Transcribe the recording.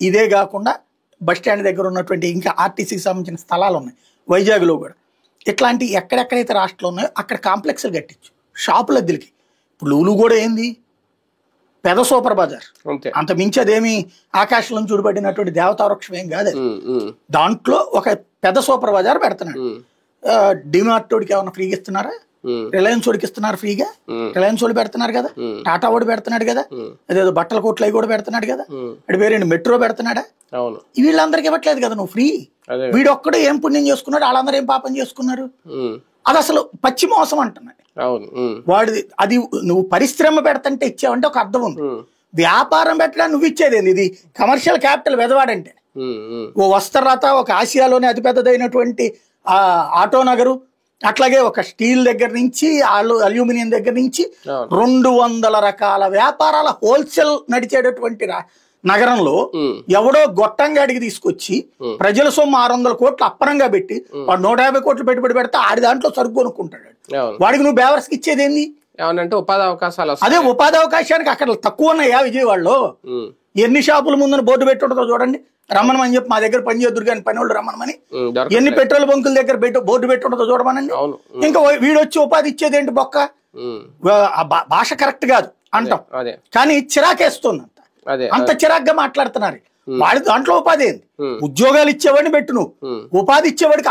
ఇదే కాకుండా bus stand దగ్గర ఉన్నటువంటి ఇంకా ఆర్టీసీకి సంబంధించిన స్థలాలు ఉన్నాయి వైజాగ్లో కూడా. ఇట్లాంటి ఎక్కడెక్కడైతే రాష్ట్రంలో ఉన్నాయో అక్కడ కాంప్లెక్స్లు కట్టించు, షాపుల అద్దెలకి. ఇప్పుడు లూలు కూడా ఏంది పెద్ద సూపర్ బజార్, అంత మించి అదేమి ఆకాశంలో చూడబడినటువంటి దేవతావృక్షం ఏం కాదు. దాంట్లో ఒక పెద్ద సూపర్ బజార్ పెడుతున్నాడు. డిమార్ట్ వాడికి ఏమన్నా ఫ్రీగా ఇస్తున్నారా? రిలయన్స్ వాడికి ఇస్తున్నారు ఫ్రీగా? రిలయన్స్ వాడు పెడుతున్నారు కదా, టాటా వాడు పెడుతున్నాడు కదా, అదేదో బట్టల కోట్లు అవి కూడా పెడుతున్నాడు కదా, అది వేరే మెట్రో పెడుతున్నాడా? వీళ్ళందరికి ఇవ్వట్లేదు కదా నువ్వు ఫ్రీ. వీడొక్కడే ఏం పుణ్యం చేసుకున్నాడు, వాళ్ళందరూ ఏం పాపం చేసుకున్నారు? అది అసలు పచ్చి మోసం అంటున్నాడు వాడిది. అది నువ్వు పరిశ్రమ పెడతంటే ఇచ్చావంటే ఒక అర్థం ఉంది, వ్యాపారం పెట్టడానికి నువ్వు ఇచ్చేది ఇది కమర్షియల్ క్యాపిటల్ వెదవాడంటే. ఓ వస్త్రలత, ఒక ఆసియాలోనే అతిపెద్దదైనటువంటి ఆటో నగరు, అట్లాగే ఒక స్టీల్ దగ్గర నుంచి అల్యూమినియం దగ్గర నుంచి 200 రకాల వ్యాపారాల హోల్సేల్ నడిచేటటువంటి నగరంలో ఎవడో గొట్టంగాడికి తీసుకొచ్చి ప్రజల సొమ్ము 600 కోట్లు అప్పనంగా పెట్టి వాడు 150 కోట్లు పెట్టుబడి పెడితే ఆడి దాంట్లో సరుకు కొనుక్కుంటాడు. వాడికి నువ్వు బేవర్స్కి ఇచ్చేది ఏంది? ఉపాధి అవకాశాలు. అదే ఉపాధి అవకాశానికి అక్కడ తక్కువ ఉన్నాయా విజయవాడలో? ఎన్ని షాపుల ముందు బోర్డు పెట్టుంటుందో చూడండి, రమ్మనమని చెప్పి మా దగ్గర పని చేద్దరు కానీ పని వాళ్ళు రమ్మనమని. ఎన్ని పెట్రోల్ బంకుల దగ్గర బోర్డు పెట్టుంటుందో చూడమనండి. ఇంకా వీడొచ్చి ఉపాధి ఇచ్చేది ఏంటి బొక్క? భాష కరెక్ట్ కాదు అంటాం కానీ చిరాకేస్తుంది, అంత చిరాగ్గా మాట్లాడుతున్నారు. వాడి దాంట్లో ఉపాధి ఏంది? ఉద్యోగాలు ఇచ్చేవాడిని పెట్టు, నువ్వు ఉపాధి ఇచ్చేవాడికి